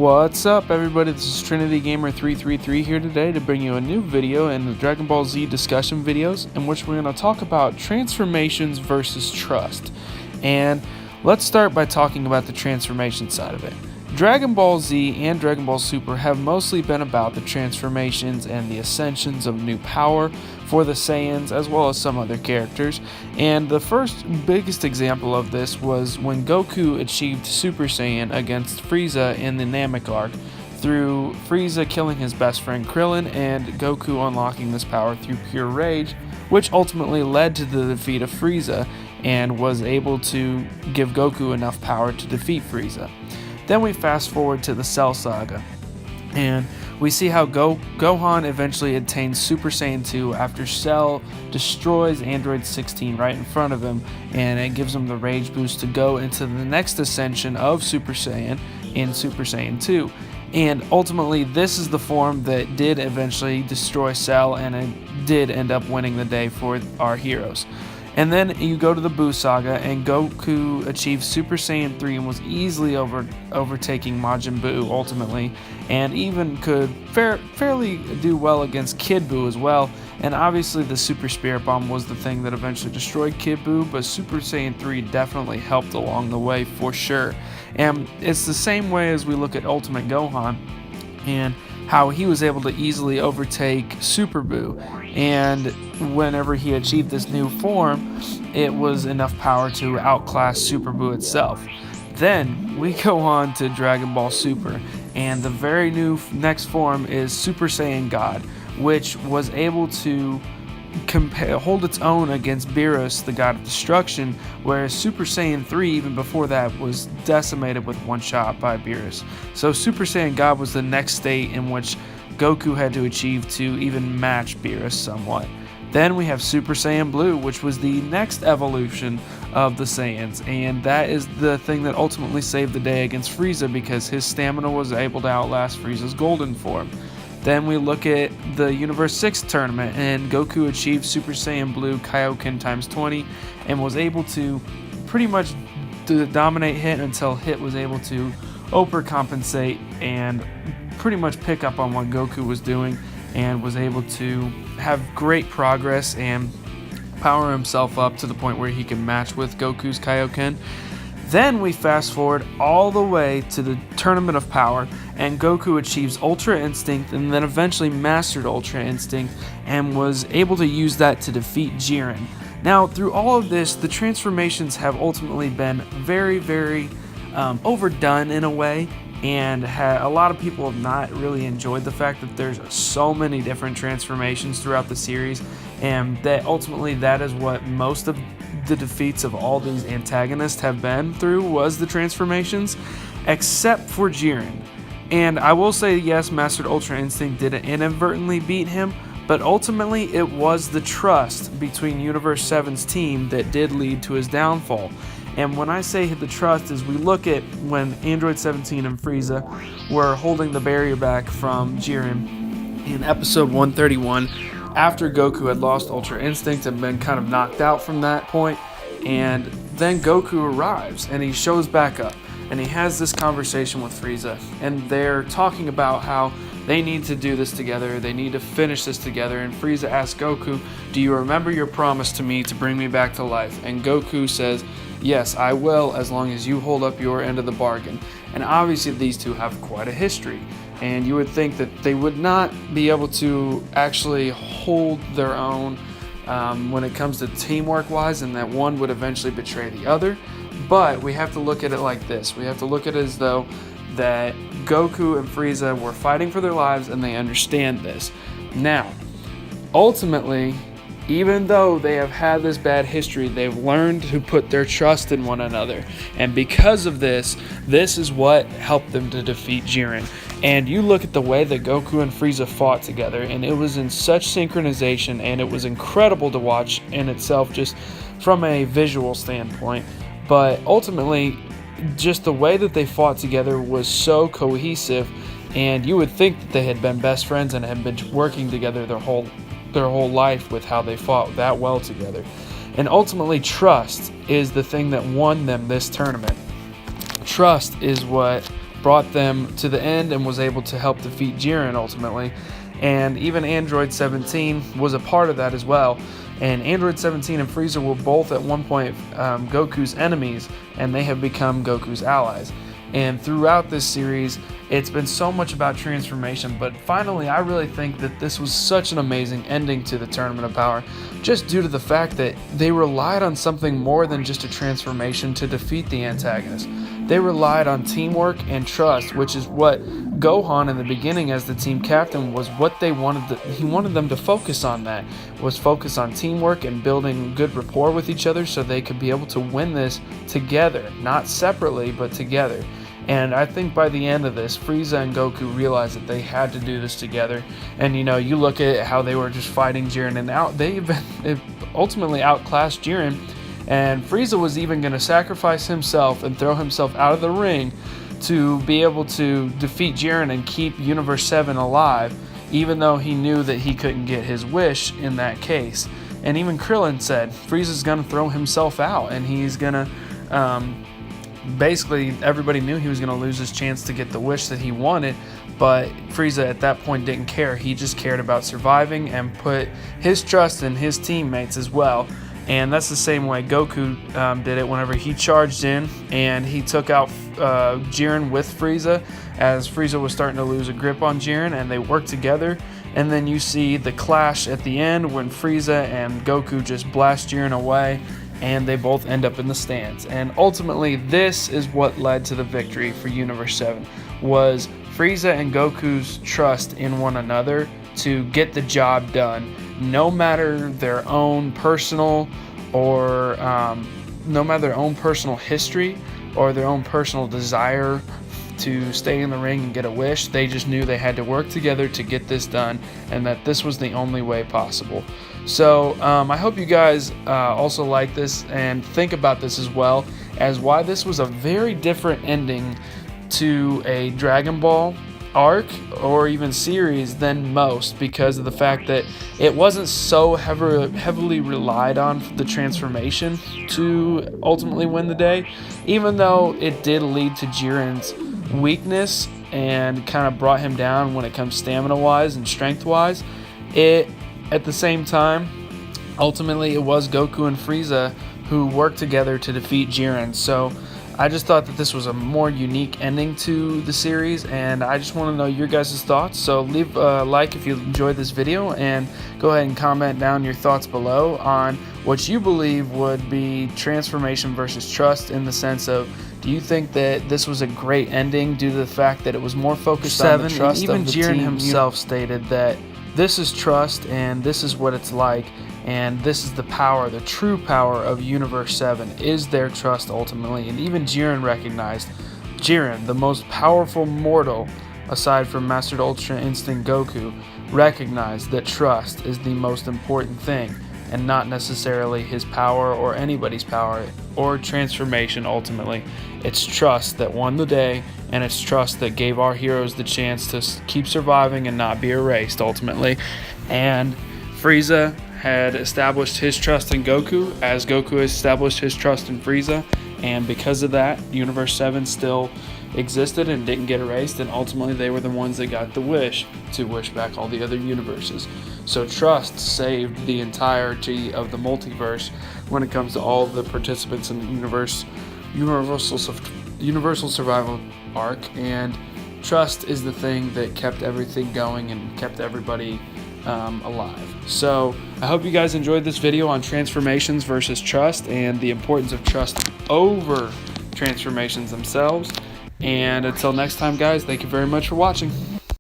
What's up, everybody? This is Trinity Gamer 333 here today to bring you a new video in the Dragon Ball Z discussion videos in which we're going to talk about transformations versus trust. And let's start by talking about the transformation side of it. Dragon Ball Z and Dragon Ball Super have mostly been about the transformations and the ascensions of new power for the Saiyans as well as some other characters, and the first biggest example of this was when Goku achieved Super Saiyan against Frieza in the Namek arc through Frieza killing his best friend Krillin and Goku unlocking this power through pure rage, which ultimately led to the defeat of Frieza and was able to give Goku enough power to defeat Frieza. Then we fast forward to the Cell Saga, and we see how Gohan eventually attains Super Saiyan 2 after Cell destroys Android 16 right in front of him, and it gives him the rage boost to go into the next ascension of Super Saiyan in Super Saiyan 2. And ultimately, this is the form that did eventually destroy Cell, and it did end up winning the day for our heroes. And then you go to the Buu Saga, and Goku achieved Super Saiyan 3 and was easily overtaking Majin Buu ultimately, and even could fairly do well against Kid Buu as well. And obviously the Super Spirit Bomb was the thing that eventually destroyed Kid Buu, but Super Saiyan 3 definitely helped along the way for sure. And it's the same way as we look at Ultimate Gohan and how he was able to easily overtake Super Buu, and whenever he achieved this new form, it was enough power to outclass Super Buu itself. Then we go on to Dragon Ball Super, and the very new next form is Super Saiyan God, which was able to hold its own against Beerus, the god of destruction, whereas Super Saiyan 3, even before that, was decimated with one shot by Beerus. So Super Saiyan God was the next state in which Goku had to achieve to even match Beerus somewhat. Then we have Super Saiyan Blue, which was the next evolution of the Saiyans, and that is the thing that ultimately saved the day against Frieza because his stamina was able to outlast Frieza's golden form. Then we look at the Universe 6 tournament, and Goku achieved Super Saiyan Blue Kaioken times 20 and was able to pretty much dominate Hit until Hit was able to overcompensate and pretty much pick up on what Goku was doing and was able to have great progress and power himself up to the point where he can match with Goku's Kaioken. Then we fast forward all the way to the Tournament of Power, and Goku achieves Ultra Instinct and then eventually mastered Ultra Instinct and was able to use that to defeat Jiren. Now, through all of this, the transformations have ultimately been very overdone in a way, and a lot of people have not really enjoyed the fact that there's so many different transformations throughout the series, and that ultimately that is what most of the defeats of all these antagonists have been through, was the transformations, except for Jiren. And I will say, yes, Mastered Ultra Instinct did inadvertently beat him, but ultimately it was the trust between Universe 7's team that did lead to his downfall. And when I say the trust, is we look at when Android 17 and Frieza were holding the barrier back from Jiren in episode 131, after Goku had lost Ultra Instinct and been kind of knocked out from that point, and then Goku arrives and he shows back up and he has this conversation with Frieza, and they're talking about how they need to do this together, they need to finish this together, and Frieza asks Goku, "Do you remember your promise to me to bring me back to life?" And Goku says, "Yes, I will, as long as you hold up your end of the bargain." And obviously these two have quite a history, and you would think that they would not be able to actually hold their own when it comes to teamwork wise, and that one would eventually betray the other. But we have to look at it like this. We have to look at it as though that Goku and Frieza were fighting for their lives, and they understand this. Now, ultimately, even though they have had this bad history, they've learned to put their trust in one another. And because of this, this is what helped them to defeat Jiren. And you look at the way that Goku and Frieza fought together, and it was in such synchronization, and it was incredible to watch in itself just from a visual standpoint. But ultimately, just the way that they fought together was so cohesive, and you would think that they had been best friends and had been working together their whole life with how they fought that well together. And ultimately, trust is the thing that won them this tournament. Trust is what brought them to the end and was able to help defeat Jiren ultimately. And even Android 17 was a part of that as well. And Android 17 and Frieza were both at one point Goku's enemies, and they have become Goku's allies. And throughout this series, it's been so much about transformation, but finally I really think that this was such an amazing ending to the Tournament of Power, just due to the fact that they relied on something more than just a transformation to defeat the antagonist. They relied on teamwork and trust, which is what Gohan in the beginning as the team captain was what they wanted. He wanted them to focus on that, was focus on teamwork and building good rapport with each other so they could be able to win this together, not separately, but together. And I think by the end of this, Frieza and Goku realized that they had to do this together. And you look at how they were just fighting Jiren, and they ultimately outclassed Jiren. And Frieza was even going to sacrifice himself and throw himself out of the ring to be able to defeat Jiren and keep Universe 7 alive, even though he knew that he couldn't get his wish in that case. And even Krillin said Frieza's going to throw himself out, and he's going to basically everybody knew he was going to lose his chance to get the wish that he wanted, but Frieza at that point didn't care. He just cared about surviving and put his trust in his teammates as well. And that's the same way Goku did it whenever he charged in and he took out Jiren with Frieza as Frieza was starting to lose a grip on Jiren, and they worked together. And then you see the clash at the end when Frieza and Goku just blast Jiren away, and they both end up in the stands. And ultimately, this is what led to the victory for Universe 7, was Frieza and Goku's trust in one another to get the job done, no matter their own personal or no matter their own personal history or their own personal desire to stay in the ring and get a wish. They just knew they had to work together to get this done, and that this was the only way possible. So I hope you guys also like this and think about this as well as why this was a very different ending to a Dragon Ball arc or even series than most, because of the fact that it wasn't so heavily relied on the transformation to ultimately win the day, even though it did lead to Jiren's weakness and kind of brought him down when it comes stamina wise and strength wise. It at the same time, ultimately it was Goku and Frieza who worked together to defeat Jiren. So I just thought that this was a more unique ending to the series, and I just want to know your guys' thoughts. So leave a like if you enjoyed this video, and go ahead and comment down your thoughts below on what you believe would be transformation versus trust, in the sense of, do you think that this was a great ending due to the fact that it was more focused on the trust of the team? Even Jiren himself stated that this is trust and this is what it's like, and this is the power, the true power of Universe 7 is their trust ultimately. And even Jiren recognized, Jiren, the most powerful mortal aside from Master Ultra Instinct Goku, recognized that trust is the most important thing, and not necessarily his power or anybody's power or transformation ultimately. It's trust that won the day, and it's trust that gave our heroes the chance to keep surviving and not be erased ultimately. And Frieza had established his trust in Goku as Goku established his trust in Frieza, and because of that, Universe 7 still existed and didn't get erased, and ultimately they were the ones that got the wish to wish back all the other universes. So trust saved the entirety of the multiverse when it comes to all the participants in the universal survival arc, and trust is the thing that kept everything going and kept everybody alive. So I hope you guys enjoyed this video on transformations versus trust and the importance of trust over transformations themselves. And until next time, guys, thank you very much for watching.